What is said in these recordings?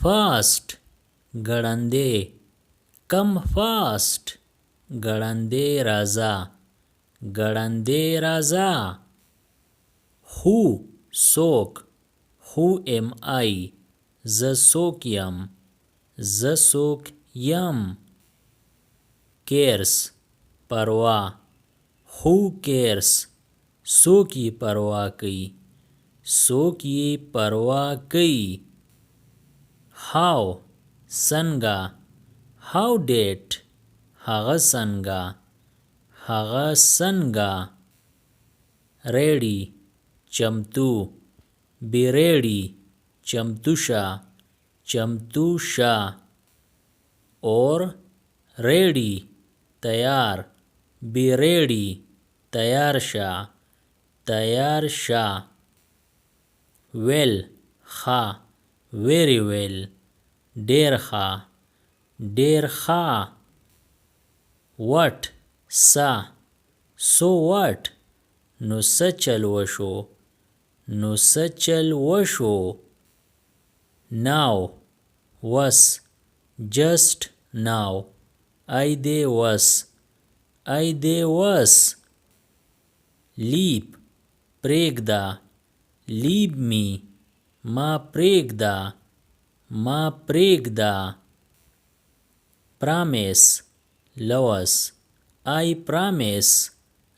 fast ګړندی come fast ګړندی راځه ګړندی راځه who څوک who am I زه څوک یم زه څوک یم cares پروا who cares څوک یې پروا کوي څوک یې پروا کوي how څنګه how did هغه څنګه هغه څنګه ready چمتو be ready چمتو شه or ready تیار be ready تیار شه well ښه very well ډیر ښه what څه so what نو څه چل وشو now was just now I dey was leave پرېږده leave me ما پرېږده promise لوز I promise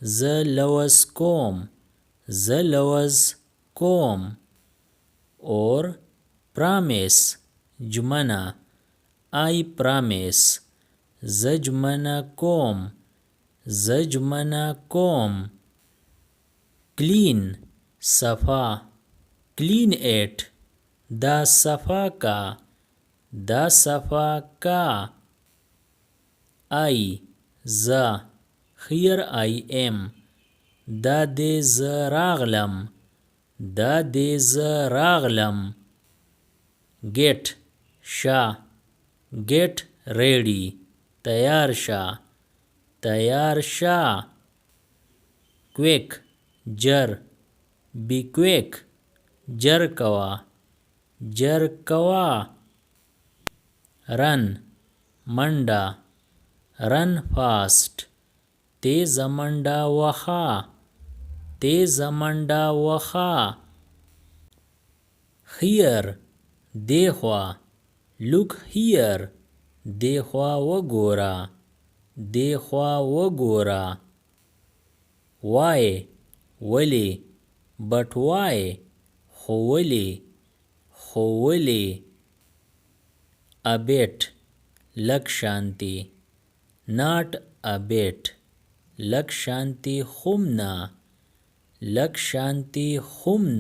زه لوز کوم or promise ژمنه I promise زه ژمنه کوم clean صفا clean it دا صفا کا I زه here I am دا دې زه راغلم get get ready تیار شه quick جر be quick جر کوه run منډه run fast تیزه منډه وهه here دیخوا look here دیخوا وګوره why ولې but why خو ولې a bit لږ شانتي not a bit لږ شانتي خم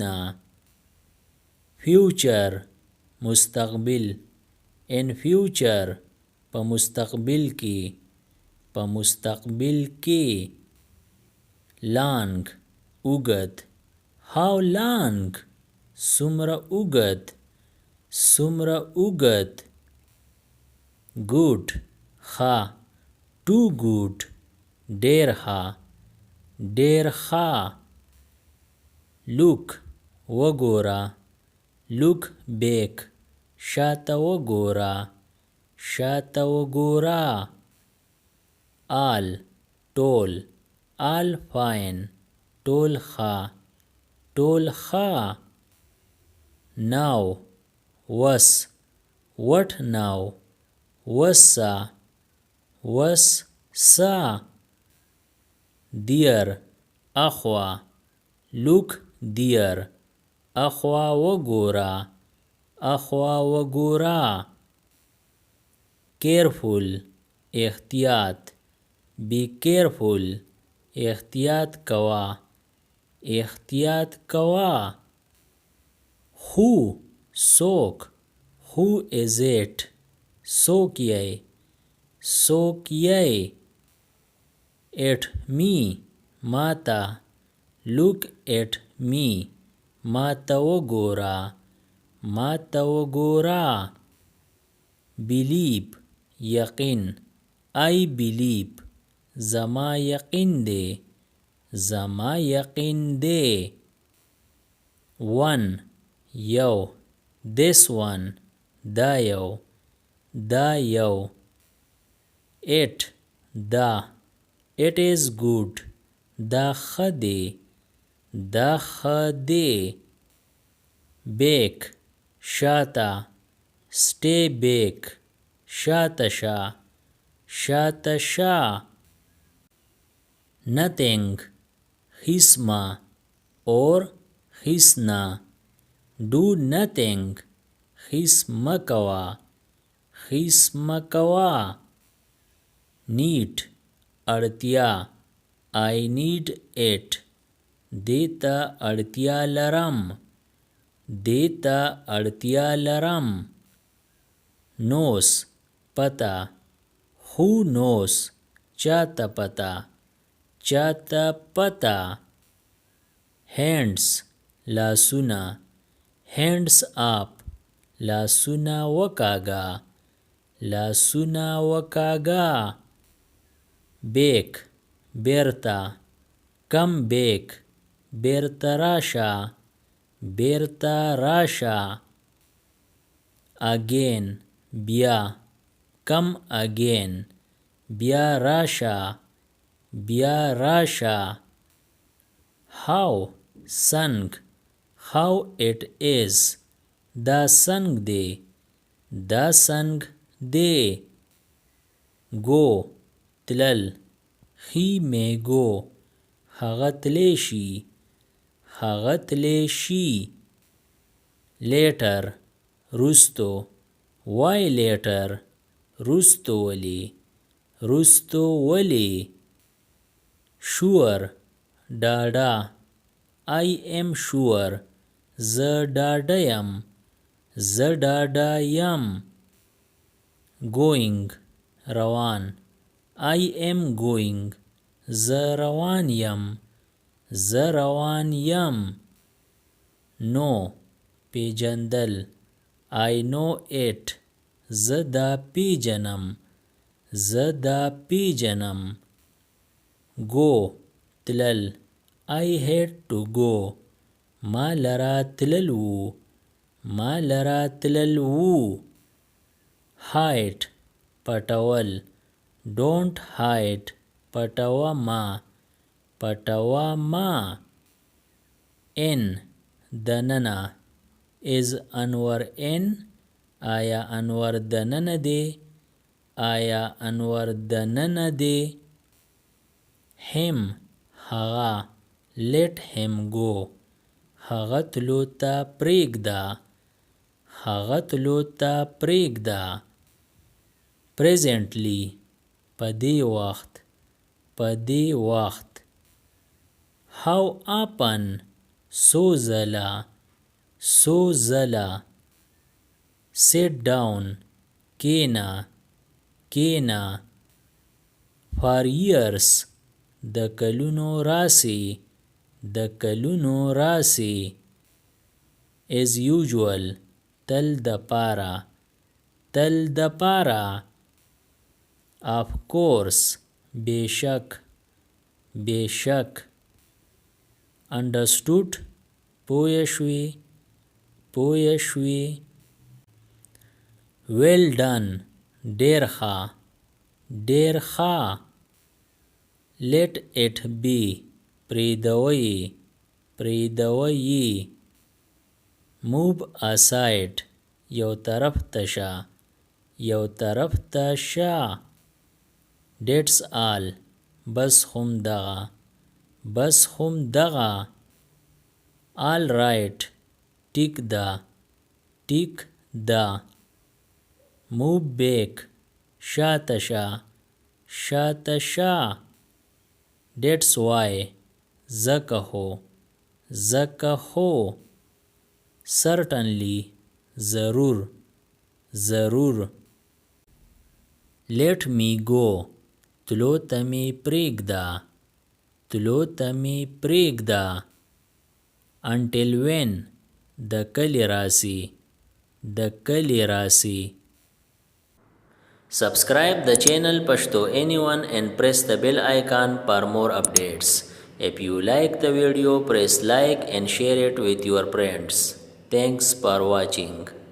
نه future مستقبل in future په مستقبل کې long اوږد how long څومره اوږد good ښه too good ډیر ښه look وګوره look back شاته وګوره all ټول all fine ټول ښه now was what now was dear اخوا look dear اخوا وګوره careful احتیاط be careful احتیاط کوه who څوک who is it څوک یې at me ماته look at me ماته وګوره believe یقین I believe زما یقین دی one یو this one دا یو دا یو it دا it is good دا ښه دی دا ښه دی back شاته stay back شاته شه شاته شه nothing هیڅ ما or هیڅ نه do nothing هیڅ مه کوه هیڅ مه کوه need اړتیا I need it دیتا اړتیا لرم دیتا اړتیا لرم knows پتا who knows چاته پتا چاته پتا hands لاسونه hands up لاسونه وکاږه لاسونه وکاږه back بیرته come back بیرته راشه بیرته راشه again بیا come again بیا راشه بیا راشه how څنګ how it is دا څنګ دی دا څنګ دی go تلل he may go هغه تلی شي هغه تلی شي later رستو why later رستو ولی رستو ولی sure ډاډا I am sure زه ډاډه یم زه ډاډه یم going روان I am going زه روان یم زه روان یم no پیجندل I know it زه دا پیجنم زه دا پیجنم go تلل I had to go ما لرا تلل وو ما لرا تلل وو hide پټول don't hide پټوه ما پټوه ما in دننه is انور in آیا انور دننه دی آیا انور دننه دی him هغه let him go هغه تلو ته پریږده هغه تلو ته پریږده presently په دې وخت په دې وخت how often څو ځله څو ځله sit down کېنه کېنه for years د کلونو راسي د کلونو راسي as usual تل د پاره تل د پاره of course بیشک بیشک understood پوه شوي پوه شوي well done ډیر ښه ډیر ښه let it be پریږدوئ پریږدوئ move aside یو طرف ته شه یو طرف ته شه that's all بس هم دغه بس هم دغه all right ټیک ده ټیک ده move back شاته شه شاته شه that's why ځکه هو ځکه هو certainly ضرور ضرور let me go تلو ته می پریږده تلو ته می پریږده until when د کلي راسي د کلي راسي Subscribe the channel Pashto Anyone and press the bell icon for more updates. If you like the video, press like and share it with your friends. Thanks for watching.